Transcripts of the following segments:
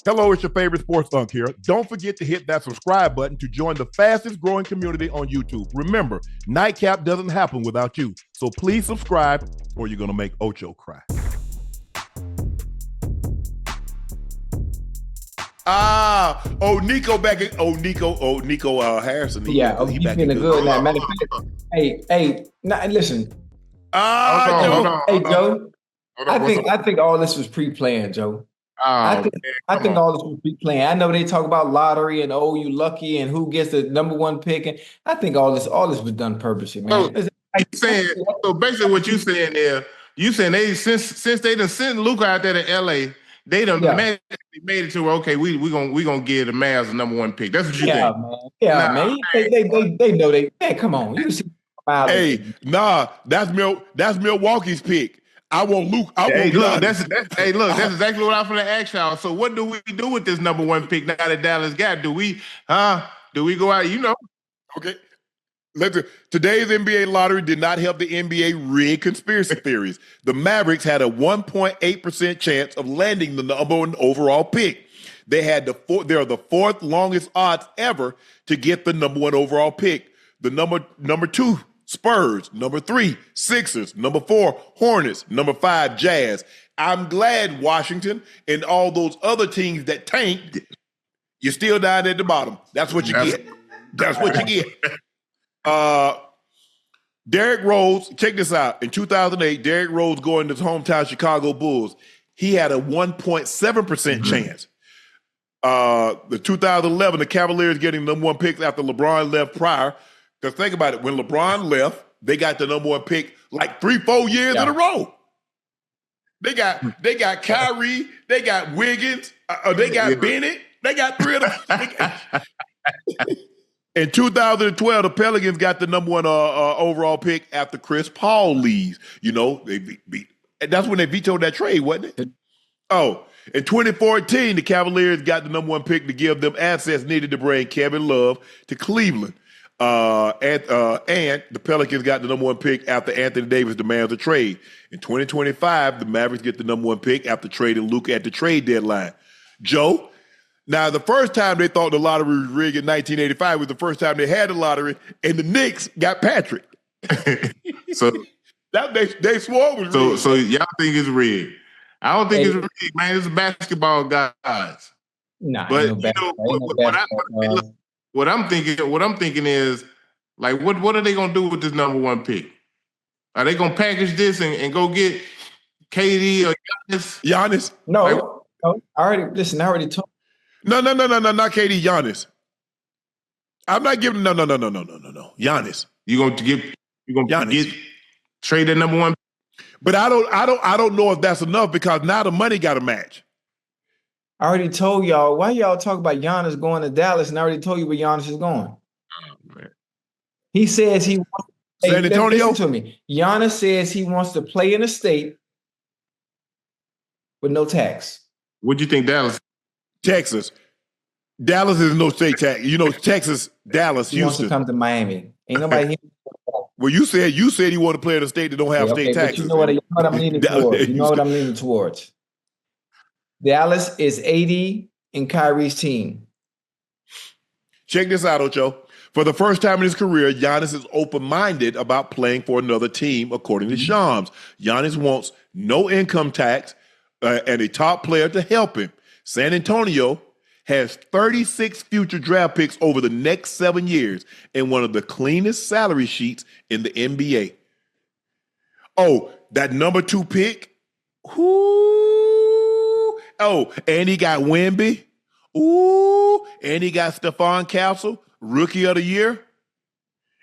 Hello, it's your favorite sports Unc here. Don't forget to hit that subscribe button to join the fastest growing community on YouTube. Remember, Nightcap doesn't happen without you. So please subscribe or you're going to make Ocho cry. Nico back at Nico Harrison. He's been a good night. Matter of fact, listen. Joe. I think all this was pre-planned, Joe. I think all this was pre-planned. I know they talk about lottery and you lucky and who gets the number one pick, and I think all this was done purposely, man. So basically, what you saying there, they since they done sent Luka out there to LA, they done made it to where we gonna give the Mavs the number one pick. That's what you think? Man. They know come on. You see, that's Milwaukee's pick. I want Luke. That's exactly what I'm going to ask y'all. So what do we do with this number one pick now that Dallas got? Do we go out? Okay. Today's NBA lottery did not help the NBA rig conspiracy theories. The Mavericks had a 1.8% chance of landing the number one overall pick. They're the fourth longest odds ever to get the number one overall pick. The number two, Spurs. Number 3, Sixers. Number 4, Hornets. Number 5, Jazz. I'm glad Washington and all those other teams that tanked, you're still down at the bottom. That's what you get. That's what you get. Derrick Rose, check this out. In 2008, Derrick Rose going to his hometown Chicago Bulls. He had a 1.7% chance. The 2011, the Cavaliers getting the number one pick after LeBron left prior. Because think about it, when LeBron left, they got the number one pick like 3-4 years in a row. They got Kyrie, they got Wiggins, they got Bennett, they got 3 of them. In 2012, the Pelicans got the number one overall pick after Chris Paul leaves. That's when they vetoed that trade, wasn't it? In 2014, the Cavaliers got the number one pick to give them assets needed to bring Kevin Love to Cleveland. And the Pelicans got the number one pick after Anthony Davis demands a trade. In 2025, the Mavericks get the number one pick after trading Luka at the trade deadline. Joe, now the first time they thought the lottery was rigged in 1985 was the first time they had the lottery, and the Knicks got Patrick. So they swore it was rigged. So y'all think it's rigged? I don't think it's rigged, man. It's basketball guys. Nah, but what I'm thinking is, like, what are they gonna do with this number one pick? Are they gonna package this and go get KD or Giannis? No. I already told. No, not KD, Giannis. I'm not giving no. Giannis. You gonna get trade that number one? But I don't know if that's enough because now the money got to match. I already told y'all. Why y'all talk about Giannis going to Dallas? And I already told you where Giannis is going. He says he wants San Antonio. Listen to me. Giannis says he wants to play in a state with no tax. What do you think, Dallas? Texas. Dallas is no state tax. Texas, Dallas, he Houston. Wants to come to Miami. Ain't nobody here. Well, you said he want to play in a state that don't have state taxes. You know what I'm leaning towards. Dallas is 80 in Kyrie's team. Check this out, Ocho. For the first time in his career, Giannis is open-minded about playing for another team, according to Shams. Giannis wants no income tax and a top player to help him. San Antonio has 36 future draft picks over the next 7 years and one of the cleanest salary sheets in the NBA. Oh, that number 2 pick? And he got Wemby. And he got Stephon Castle, Rookie of the Year.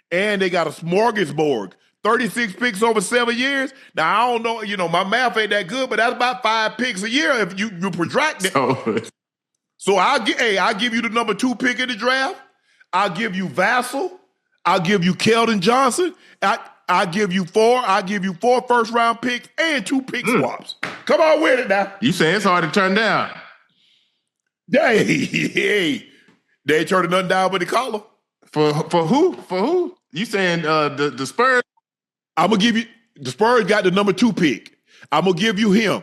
And they got a smorgasbord. 36 picks over 7 years. Now, I don't know, my math ain't that good, but that's about 5 picks a year if you protract it. So I'll give you the number 2 pick in the draft. I'll give you Vassell. I'll give you Keldon Johnson. I'll give you 4. I'll give you 4 first-round picks and 2 pick swaps. Come on with it now. You saying it's hard to turn down? Hey, they ain't turning nothing down but the collar. For who? For who? You saying the Spurs? I'm gonna give you the Spurs got the number 2 pick. I'm gonna give you him.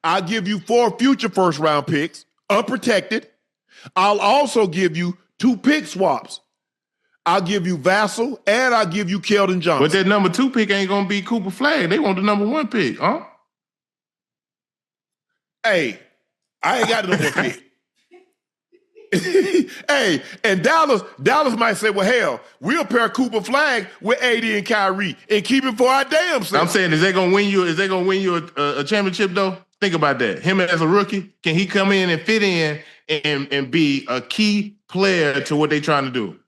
I'll give you 4 future first-round picks. unprotected. I'll also give you 2 pick swaps. I'll give you Vassell and I'll give you Keldon Johnson. But that number 2 pick ain't gonna be Cooper Flag. They want the number 1 pick, huh? Hey, I ain't got the number 1 pick. Hey, and Dallas might say, well, hell, we'll pair Cooper Flag with AD and Kyrie and keep him for our damn self. I'm saying, is they gonna win you a championship though? Think about that. Him as a rookie, can he come in and fit in and be a key player to what they're trying to do?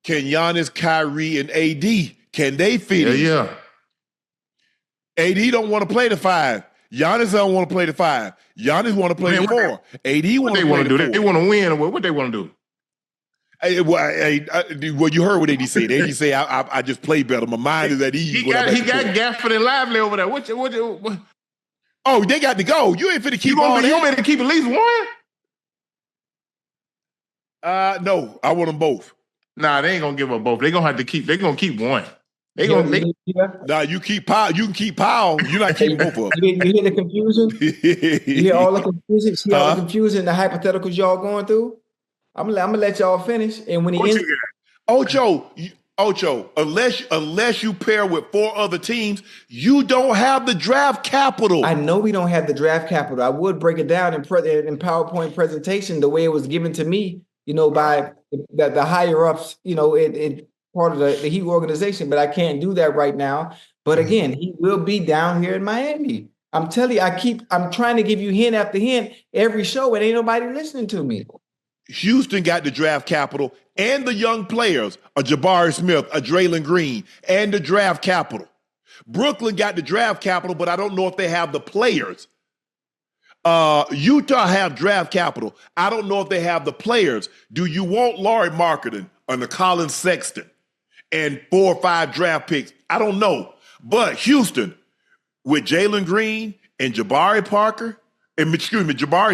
Can Giannis, Kyrie, and AD, can they fit in? Yeah. AD don't want to play the 5. Giannis don't want to play the 5. Giannis want to play the 4. AD want to play the 4. They want to win. What they want to do? Hey, well, you heard what AD said. AD say, I just play better. My mind is at ease. He got Gafford and Lively over there. What? Oh, they got to go. You ain't finna keep you want me to keep at least 1? No, I want them both. Nah, they ain't gonna give up both. They're gonna keep 1. Nah, you keep Powell. You can keep Powell. You're not keeping both of them. You hear the confusion? You hear all the confusion? See all the confusion, the hypotheticals y'all going through? I'm gonna let y'all finish. And when he ends, Ocho, unless you pair with 4 other teams, you don't have the draft capital. I know we don't have the draft capital. I would break it down in PowerPoint presentation the way it was given to me, by the higher ups, it part of the Heat organization, but I can't do that right now. But again, he will be down here in Miami. I'm telling you, I'm trying to give you hint after hint every show, and ain't nobody listening to me. Houston got the draft capital and the young players, a Jabari Smith, a Draymond Green, and the draft capital. Brooklyn got the draft capital, but I don't know if they have the players. Utah have draft capital. I don't know if they have the players. Do you want Lauri Markkanen or Colin Sexton and 4 or 5 draft picks? I don't know. But Houston, with Jalen Green and Jabari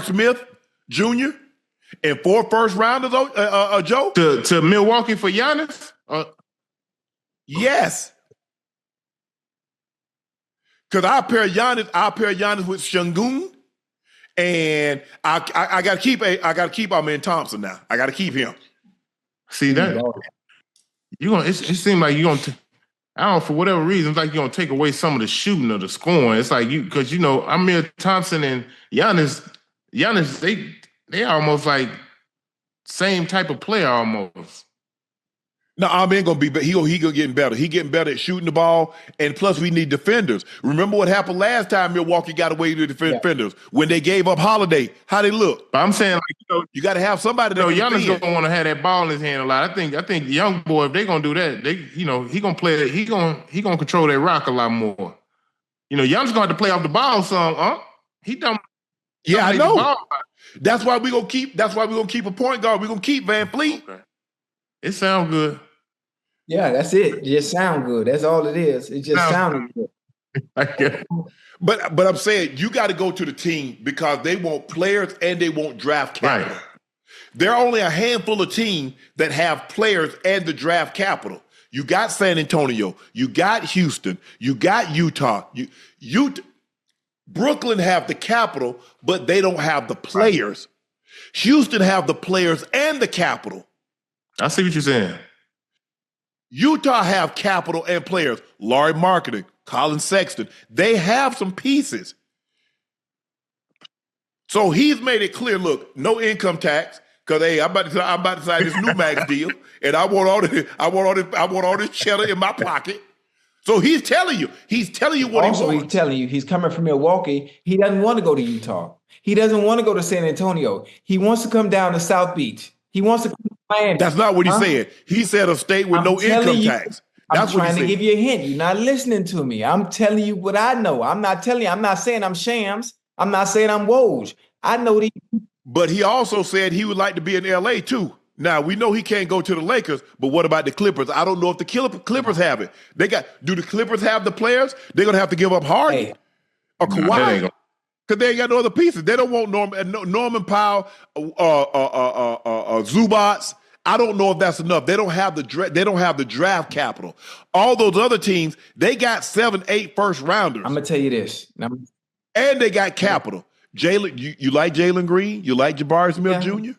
Smith Jr., and 4 first rounders, Joe? To Milwaukee for Giannis? Yes. Because I pair Giannis with Şengün, and I gotta keep our man Thompson now. I gotta keep him. See that? It seems like you're gonna I don't know, for whatever reason, it's like you're gonna take away some of the shooting or the scoring. It's like because Amir Thompson and Giannis, they almost like same type of player almost. No, Amir gonna be, but he gonna getting better. He getting better at shooting the ball, and plus we need defenders. Remember what happened last time Milwaukee got away with the defenders when they gave up Holiday? How they look? But I'm saying, you got to have somebody. Giannis don't want to have that ball in his hand a lot. I think the young boy, if they gonna do that, he gonna play it. He gonna control that rock a lot more. Giannis gonna have to play off the ball some. He done. Yeah, I know. That's why we gonna keep a point guard. We're gonna keep Van Fleet. Okay. It sounds good. Yeah, that's it. It just sound good. That's all it is. It just sounded good. But I'm saying you got to go to the team because they want players and they want draft capital. Right. There are only a handful of teams that have players and the draft capital. You got San Antonio, you got Houston, you got Utah. Brooklyn have the capital, but they don't have the players. Houston have the players and the capital. I see what you're saying. Utah have capital and players. Lauri Markkanen, Colin Sexton. They have some pieces. So he's made it clear, look, no income tax, because I'm about to sign this new max deal, and I want all this cheddar in my pocket. So he's telling you what he wants. Also, he's telling you he's coming from Milwaukee. He doesn't want to go to Utah. He doesn't want to go to San Antonio. He wants to come down to South Beach. He wants to come to Miami. That's not what he said. He said a state with no income tax. That's I'm trying to give you a hint. You're not listening to me. I'm telling you what I know. I'm not saying I'm shams. I'm not saying I'm Woj. I know these. But he also said he would like to be in LA too. Now, we know he can't go to the Lakers, but what about the Clippers? I don't know if the Clippers have it. Do the Clippers have the players? They're going to have to give up Harden or Kawhi because they ain't got no other pieces. They don't want Norman Powell, Zubats. I don't know if that's enough. They don't have the draft capital. All those other teams, they got 7, 8 first rounders. I'm going to tell you this. And they got capital. Jalen, you like Jalen Green? You like Jabari Smith Jr.?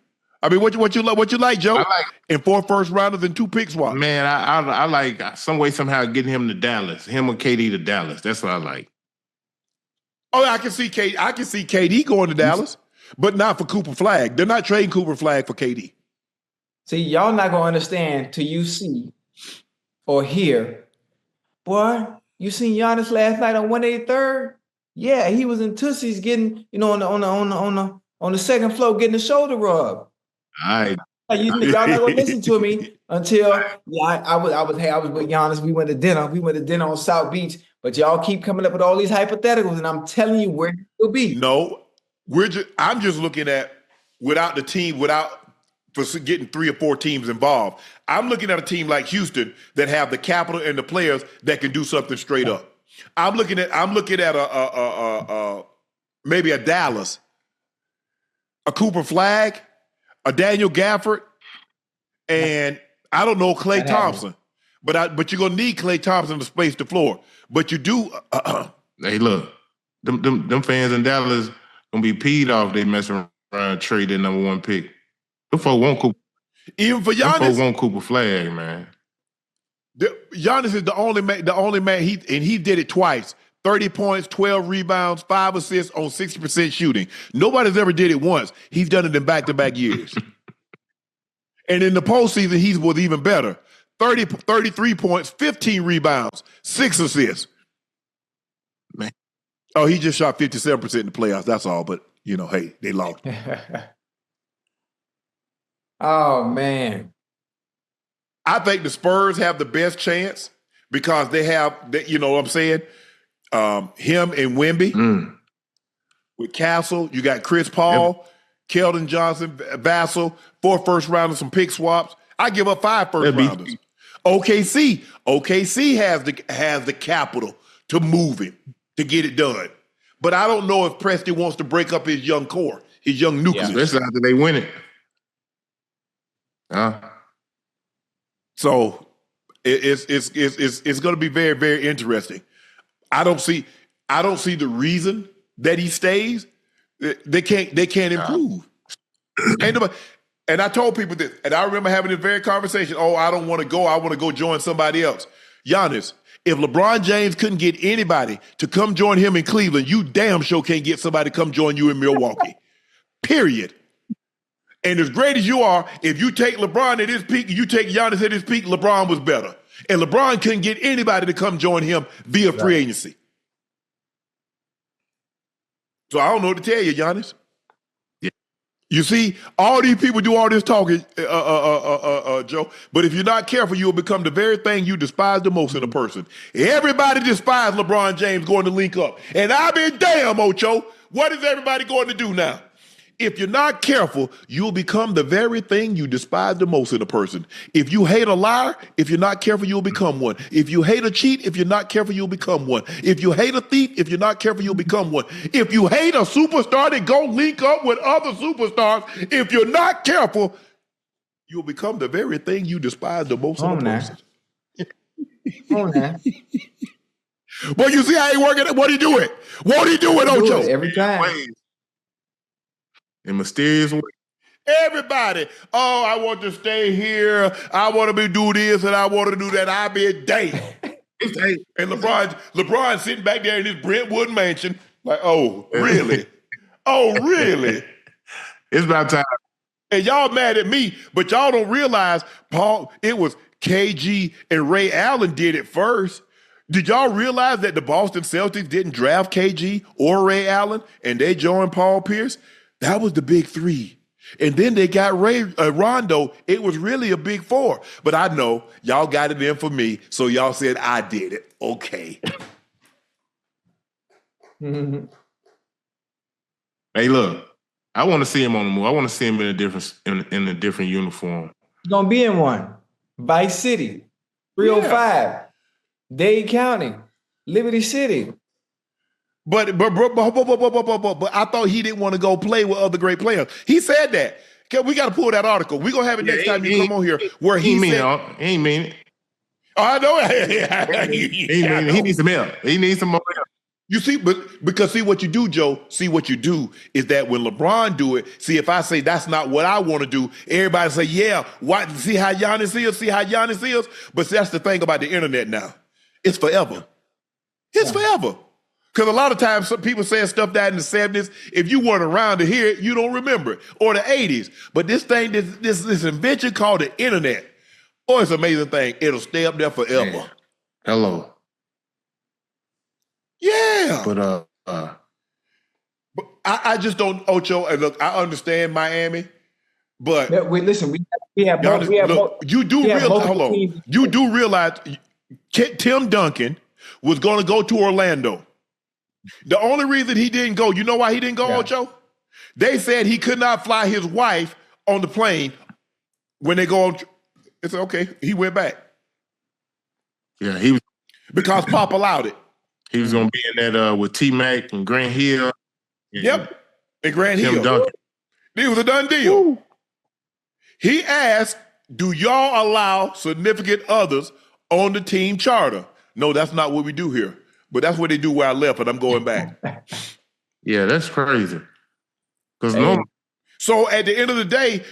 I mean, what you like, Joe? In 4 first rounders and 2 pick swaps. Man, I like some way somehow getting him to Dallas. Him and KD to Dallas. That's what I like. Oh, I can see KD going to Dallas, but not for Cooper Flag. They're not trading Cooper Flag for KD. See, y'all not gonna understand till you see or hear. Boy, you seen Giannis last night on 183rd? Yeah, he was in Tootsie's getting, on the second floor getting the shoulder rub. All right. Y'all not gonna listen to me until I was with Giannis. We went to dinner. We went to dinner on South Beach. But y'all keep coming up with all these hypotheticals, and I'm telling you where he'll be. No, I'm just looking at without for getting 3 or 4 teams involved. I'm looking at a team like Houston that have the capital and the players that can do something straight up. I'm looking at maybe a Dallas, a Cooper Flag, a Daniel Gafford, and I don't know Klay Thompson. But you're gonna need Klay Thompson to space the floor. But you do. Hey, look, them fans in Dallas gonna be peed off. They messing around trade their number 1 pick. Them folks won't Cooper. Even for Giannis, them folks won't Cooper Flag, man. Giannis is the only man. He did it twice. 30 points, 12 rebounds, 5 assists on 60% shooting. Nobody's ever did it once. He's done it in back-to-back years. And in the postseason, he was even better. 33 points, 15 rebounds, 6 assists. Man. Oh, he just shot 57% in the playoffs. That's all. But, hey, they lost. Oh, man. I think the Spurs have the best chance because they have, you know what I'm saying? Him and Wemby. With Castle, you got Chris Paul, Keldon Johnson, Vassell, 4 first rounders, some pick swaps. I give up 5 first rounders. OKC has the capital to move him, to get it done. But I don't know if Presti wants to break up his young core, his young nucleus. Especially after they win it. So it's going to be very, very interesting. I don't see the reason that he stays. They can't improve. And I told people this, and I remember having this very conversation. Oh, I don't want to go. I want to go join somebody else. Giannis, if LeBron James couldn't get anybody to come join him in Cleveland, you damn sure can't get somebody to come join you in Milwaukee. Period. And as great as you are, if you take LeBron at his peak, you take Giannis at his peak, LeBron was better. And LeBron couldn't get anybody to come join him via free agency. So I don't know what to tell you, Giannis. You see, all these people do all this talking, Joe, but if you're not careful, you'll become the very thing you despise the most in a person. Everybody despises LeBron James going to link up. And I've been damn, Ocho, what is everybody going to do now? If you're not careful, you'll become the very thing you despise the most in a person. If you hate a liar, if you're not careful, you'll become one. If you hate a cheat, if you're not careful, you'll become one. If you hate a thief, if you're not careful, you'll become one. If you hate a superstar, then go link up with other superstars. If you're not careful, you'll become the very thing you despise the most in a person. Well, you see how he working? What he doing? What he doing, Ocho? Every time. In mysterious ways. Everybody, oh, I want to stay here. I want to do this and I want to do that. I be a day. And LeBron sitting back there in his Brentwood mansion, like, oh, really? Oh, really? It's about time. And y'all mad at me, but y'all don't realize, Paul, it was KG and Ray Allen did it first. Did y'all realize that the Boston Celtics didn't draft KG or Ray Allen and they joined Paul Pierce? That was the big 3. And then they got Rondo. It was really a big 4. But I know y'all got it in for me, so y'all said I did it. Okay. Hey, look, I want to see him on the move. I want to see him in a different uniform. He's going to be in one. Vice City, 305, Dade County, Liberty City. But I thought he didn't want to go play with other great players. He said that. We got to pull that article. We're going to have it next time you come on here where he said. He ain't mean it. Oh, I know. He needs some help. He needs some more help. You see, because see what you do, Joe. See what you do is that when LeBron do it. See, if I say that's not what I want to do, everybody say, yeah. Why? See how Giannis is. See how Giannis is. But see, that's the thing about the internet now. It's forever. It's forever. Because a lot of times some people saying stuff that in the 70s, if you weren't around to hear it, you don't remember it. Or the 80s. But this thing, this invention called the internet, oh, it's an amazing thing. It'll stay up there forever. Man. Hello. Yeah. But I just don't, Ocho, and look, I understand Miami, but listen, we have you do realize Tim Duncan was going to go to Orlando. The only reason he didn't go, you know why he didn't go, Ocho? They said he could not fly his wife on the plane when they go on. It's okay. He went back. Yeah, he was because Pop allowed it. He was going to be in that with T-Mac and Grant Hill. And Grant Tim Hill. Duncan. It was a done deal. Woo. He asked, do y'all allow significant others on the team charter? No, that's not what we do here. But that's what they do where I left, and I'm going back. Yeah, that's crazy. So at the end of the day,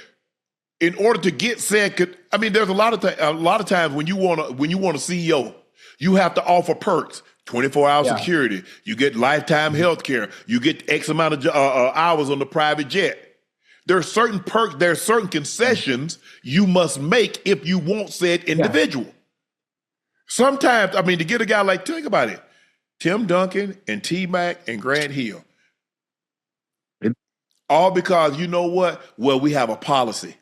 in order to get said, I mean, there's a lot of times when you want a CEO, you have to offer perks. 24-hour security. You get lifetime health care. You get X amount of hours on the private jet. There are certain perks, there are certain concessions you must make if you want said individual. Sometimes, I mean, to get a guy like, think about it, Tim Duncan and T-Mac and Grant Hill. All because, you know what? Well, we have a policy.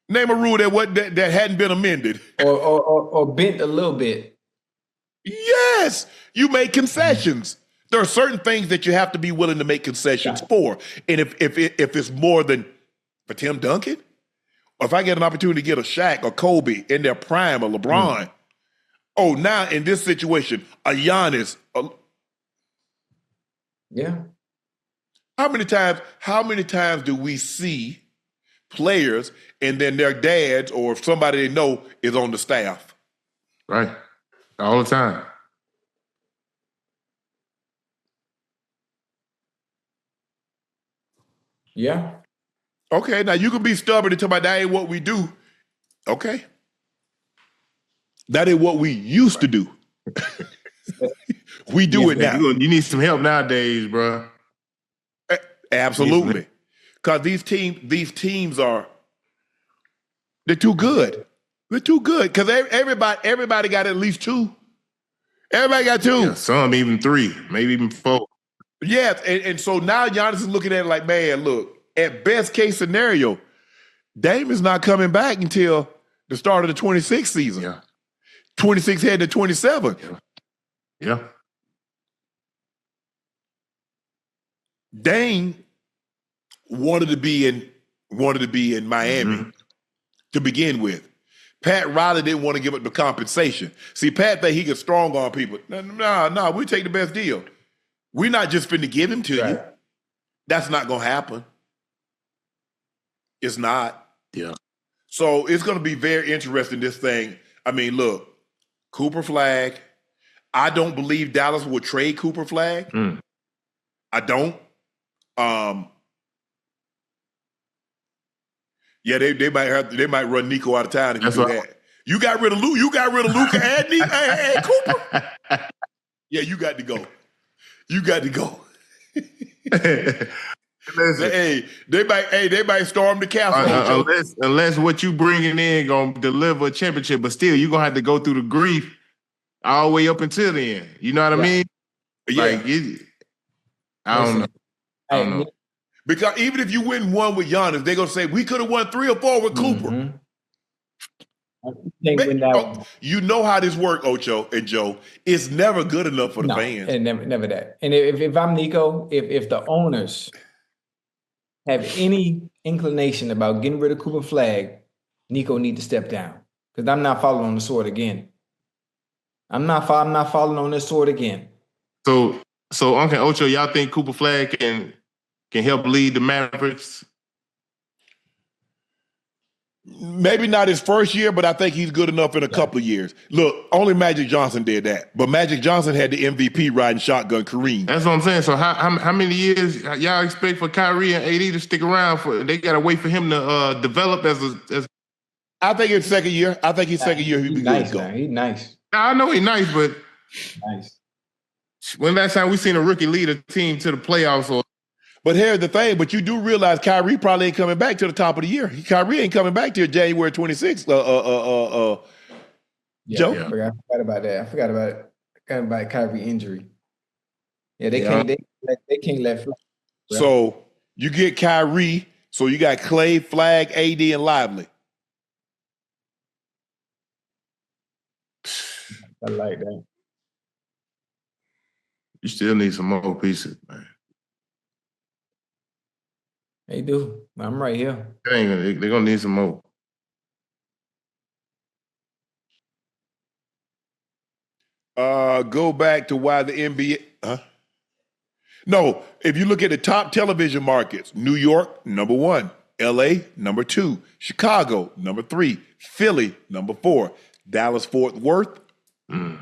Name a rule that hadn't been amended. Or bent a little bit. Yes, you make concessions. There are certain things that you have to be willing to make concessions for. And if it's more than for Tim Duncan, or if I get an opportunity to get a Shaq or Kobe in their prime or LeBron, now in this situation, a Giannis. How many times do we see players and then their dads or somebody they know is on the staff? Right. All the time. Yeah. Okay, now you can be stubborn and tell me that ain't what we do. Okay. That ain't what we used to do. We do it now. You need some help nowadays, bro. Absolutely. Because these teams are, they're too good. They're too good. Because everybody got at least two. Everybody got two. Yeah, some even three, maybe even four. Yeah, and so now Giannis is looking at it like, man, look, at best case scenario, Dame is not coming back until the start of the 26th season. Yeah. 26 heading to 27. Yeah. Dame wanted to be in Miami to begin with. Pat Riley didn't want to give up the compensation. See, Pat think he could strong arm people. No, we take the best deal. We're not just finna give him to you. That's not gonna happen. It's not. Yeah. So it's gonna be very interesting, this thing. I mean, look, Cooper Flag. I don't believe Dallas will trade Cooper Flag. I don't. Yeah, they might run Nico out of town if you do that. You got rid of Luka and Cooper. Yeah, you got to go. You got to go. They might storm the castle. Unless what you bringing in gonna deliver a championship, but still you gonna have to go through the grief all the way up until the end. You know what I mean? Yeah. Like, I don't know. Because even if you win one with Giannis, they're gonna say we could have won 3 or 4 with Cooper. You know how this works, Ocho and Joe. It's never good enough for the fans. And never that. And if I'm Nico, if the owners have any inclination about getting rid of Cooper Flag, Nico need to step down. Because I'm not following on the sword again. I'm not following on this sword again. So Unc and Ocho, y'all think Cooper Flag can help lead the Mavericks? Maybe not his first year, but I think he's good enough in a couple of years. Look, only Magic Johnson did that. But Magic Johnson had the MVP riding shotgun Kareem. That's what I'm saying. So how many years y'all expect for Kyrie and AD to stick around for? They got to wait for him to develop as. I think his second year. I think his second year he'll be nice, good to go. Man. He's nice. I know he's nice, but nice. When last time we seen a rookie lead a team to the playoffs? But here's the thing. But you do realize Kyrie probably ain't coming back to the top of the year. Kyrie ain't coming back till January 26th. Joe? Yeah, I forgot about that. I forgot about Kyrie injury. Yeah, they can't let fly. So you get Kyrie. So you got Clay, Flag, AD, and Lively. I like that. You still need some more pieces, man. They do. I'm right here. They're gonna need some more. Go back to why the NBA. No, if you look at the top television markets, New York, number 1. LA, number 2. Chicago, number 3. Philly, number 4. Dallas, Fort Worth, 5.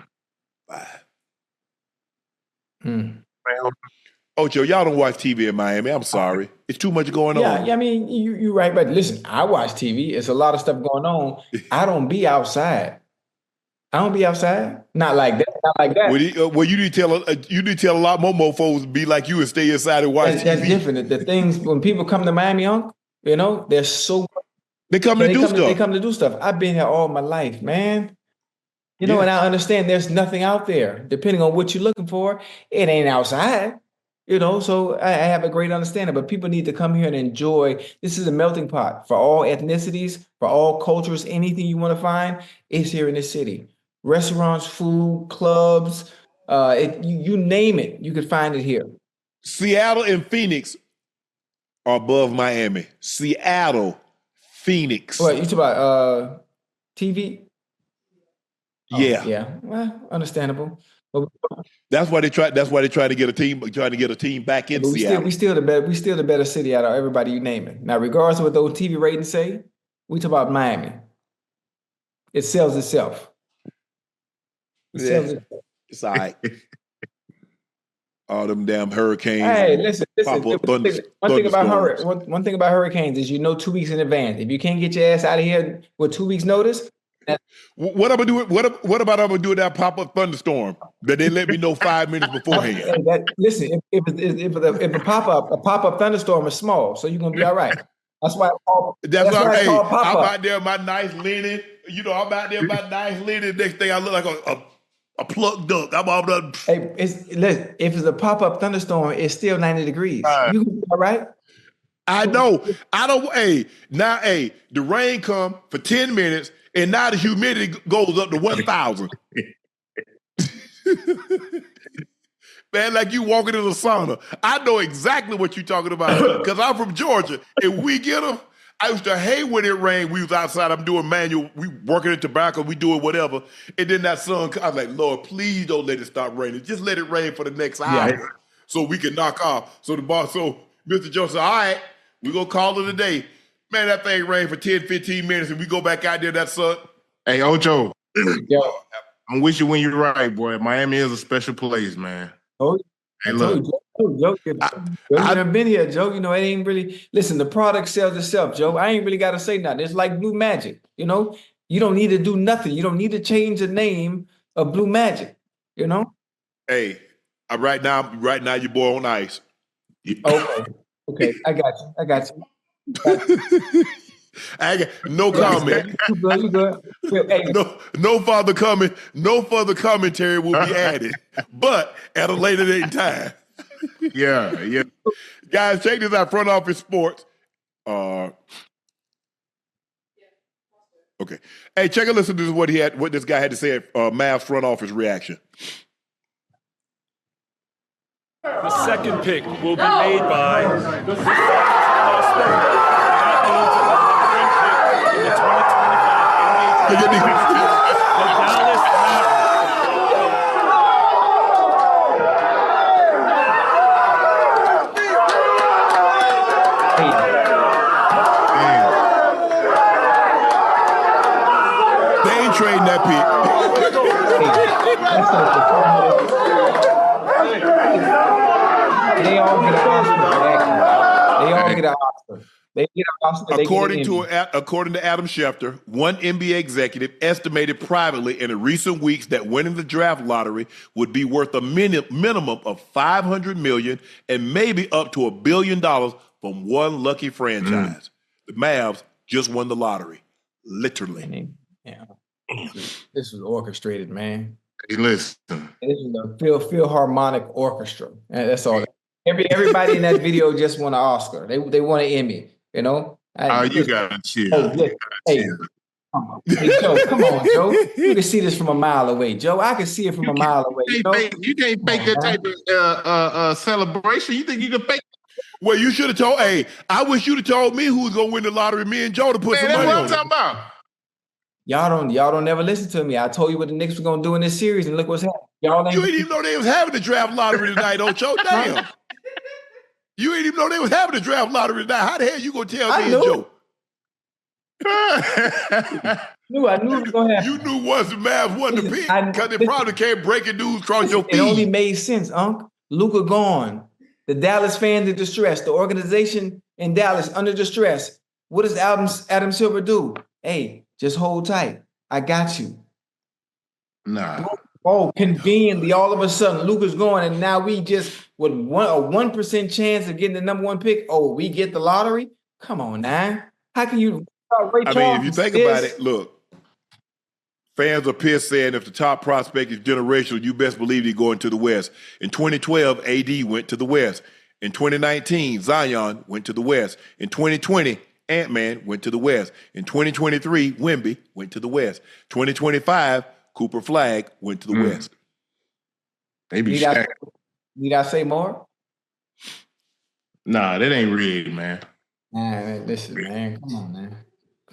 Ocho, y'all don't watch TV in Miami. I'm sorry. It's too much going on. Yeah, I mean, you're right. But listen, I watch TV. It's a lot of stuff going on. I don't be outside. Not like that. Not like that. Well, you need to tell a lot more mofos to be like you and stay inside and watch TV. That's different. The things, when people come to Miami, Unc, they're so... They come to do stuff. They come to do stuff. I've been here all my life, man. And I understand there's nothing out there. Depending on what you're looking for, it ain't outside. So I have a great understanding, but people need to come here and enjoy. This is a melting pot for all ethnicities, for all cultures. Anything you want to find is here in this city. Restaurants, food, clubs, you name it, you can find it here. Seattle and Phoenix are above Miami. Seattle, Phoenix. What, you talk about TV? Yeah. Yeah. Well, understandable. That's why they try to get a team, trying to get a team back in Seattle. We still the better city out of everybody you name it. Now, regardless of what those TV ratings say, we talk about Miami. It sells itself. It's all right. All them damn hurricanes. Hey, listen. One thing about hurricanes is 2 weeks in advance. If you can't get your ass out of here with 2 weeks notice. What about I'm gonna do with that pop-up thunderstorm that they let me know 5 minutes beforehand? Listen, if a pop-up thunderstorm is small, so you're gonna be all right. That's why I'm out there in my nice linen. I'm out there in my nice linen. Next thing I look like a plucked duck. I'm all done. Hey, listen, if it's a pop-up thunderstorm, it's still 90 degrees. You gonna be all right? I know. The rain come for 10 minutes, and now the humidity goes up to 1,000. Man, like you walking in a sauna. I know exactly what you're talking about because I'm from Georgia, and we get them. I used to hate when it rained. We was outside. I'm doing manual. We working in tobacco. We doing whatever. And then that sun, I was like, Lord, please don't let it stop raining. Just let it rain for the next hour so we can knock off. So Mr. Joe said, all right, we're going to call it a day. Man, that thing rained for 10, 15 minutes, and we go back out there, that sun. Hey, Ocho. I'm with you when you're right, boy. Miami is a special place, man. Oh, hey, look. Joe, I've been here, Joe. It ain't really... Listen, the product sells itself, Joe. I ain't really got to say nothing. It's like Blue Magic, You don't need to do nothing. You don't need to change the name of Blue Magic, Hey, right now, your boy on ice. Okay. I got you. No comment. You good. Hey. No further commentary will be added, but at a later date and time. Yeah. Guys, check this out. Front Office Sports. Okay. Hey, check and listen to what this guy had to say at Mavs front office reaction. The second pick will be made by the Dallas that pick. They all get an Oscar. They all get an Oscar. They get an Oscar. According to Adam Schefter, one NBA executive estimated privately in the recent weeks that winning the draft lottery would be worth a minimum of $500 million and maybe up to $1 billion from one lucky franchise. The Mavs just won the lottery, literally. Yeah, this was orchestrated, man. Hey, listen, this is a Philharmonic orchestra. That's all. Everybody in that video just won an Oscar. They want an Emmy. You know. You gotta chill. Hey, Joe, come on, Joe. You can see this from a mile away, Joe. I can see it from a mile away. You can't fake that type of celebration. You think you can fake? Well, you should have told. Hey, I wish you'd have told me who was gonna win the lottery. Me and Joe to put some money on. That's what I'm talking about. Y'all don't never listen to me. I told you what the Knicks were gonna do in this series, and look what's happening. You ain't even know they was having the draft lottery tonight, Ocho. Damn. You ain't even know they was having the draft lottery tonight. How the hell you gonna tell me and Joe? I knew it was gonna happen. You knew once the Mavs won the pick because they probably came breaking news across your feed. It only made sense, Unc. Luka gone. The Dallas fans in distress. The organization in Dallas under distress. What does Adam Silver do? Hey, just hold tight. I got you. Nah. Oh, conveniently, all of a sudden, Luka's going, and now we just with a 1% chance of getting the number one pick. Oh, we get the lottery? Come on, now. How can you? If you think about it, look. Fans are pissed saying if the top prospect is generational, you best believe he's going to the West. In 2012, AD went to the West. In 2019, Zion went to the West. In 2020, Ant-Man went to the West. In 2023, Wemby went to the West. 2025, Cooper Flag went to the West. They be Need I say more? Nah, that ain't rigged, man. Man, listen, man. Come on, man.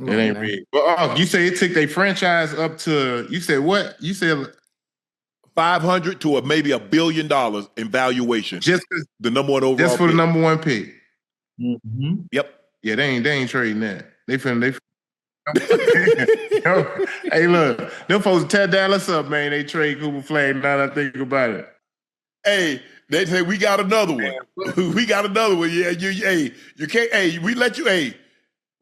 That ain't rigged. But you say it took their franchise up to, you said what? You said $500 to maybe $1 billion in valuation. Just the number one overall just for pick. the number one pick. Mm-hmm. Yep. Yeah, they ain't trading that. They hey, look, them folks tear Dallas up, man. They trade Cooper Flag. Now that I think about it. Hey, they say we got another one. We got another one. Yeah, you can't. Hey, we let you. Hey,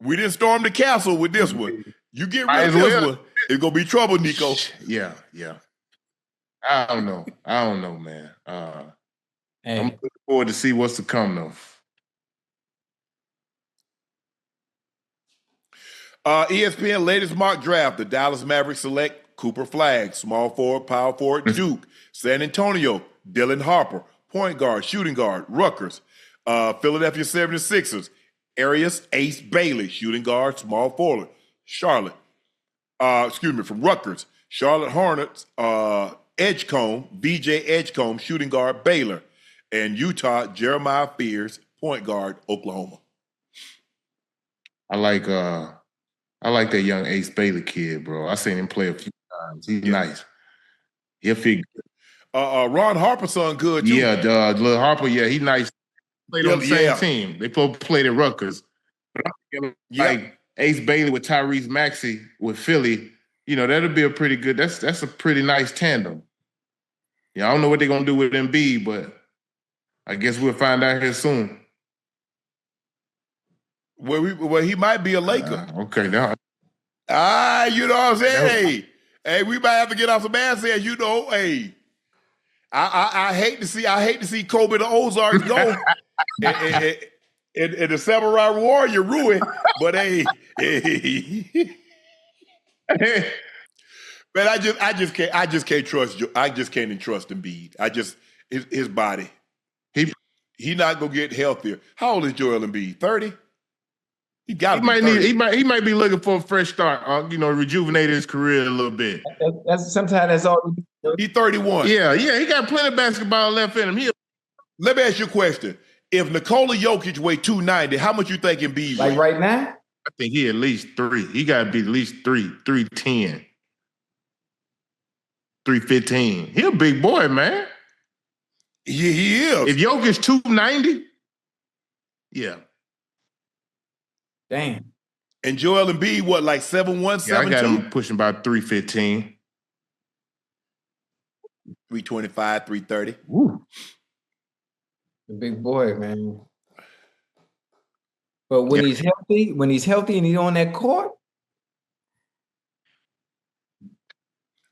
we didn't storm the castle with this one. You get rid of this one, it's gonna be trouble, Nico. Yeah. I don't know, man. I'm looking forward to see what's to come, though. ESPN latest mock draft: the Dallas Mavericks select Cooper Flag, small forward, power forward, Duke, San Antonio, Dylan Harper, point guard, shooting guard, Rutgers, Philadelphia 76ers, Arias Ace Bailey, shooting guard, small forward, Charlotte, from Rutgers, Charlotte Hornets, Edgecombe, VJ Edgecombe, shooting guard, Baylor, and Utah, Jeremiah Fears, point guard, Oklahoma. I like that young Ace Bailey kid, bro. I seen him play a few times. He's nice. He'll figure. Ron Harper's son good too. Yeah, little Harper. Yeah, he's nice. Played on the same team. They both played at Rutgers. But like Ace Bailey with Tyrese Maxey with Philly, that'll be a pretty good. That's a pretty nice tandem. Yeah, I don't know what they're gonna do with Embiid, but I guess we'll find out here soon. Well, he might be a Laker. Okay, now. You know what I'm saying? Hey, we might have to get off some ass here. Hey, I hate to see Kobe the Ozarks go and the Samurai Warrior ruin. But hey, man, I just can't trust. I just can't entrust Embiid. His body. He not gonna get healthier. How old is Joel Embiid? 30. He might be looking for a fresh start. Rejuvenate his career a little bit. Sometimes that's all. He's 31. Yeah. He got plenty of basketball left in him. Let me ask you a question. If Nikola Jokic weighed 290, how much you think Embiid like right now? I think he at least 3. He got to be at least 310, 315. He a big boy, man. Yeah, he is. If Jokic 290, yeah. Damn. And Joel Embiid, what, like 7'1", 7'2"? Yeah, I got him pushing about 315. 325, 330. Woo. The big boy, man. But when he's healthy and he's on that court,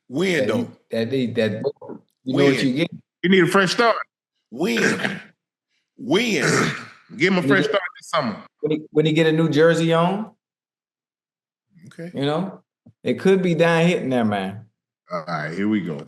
win though. You know what you get. You need a fresh start. Win. Give him a fresh start this summer. When he get a new jersey on, okay, you know, it could be down hitting there, man. All right, here we go.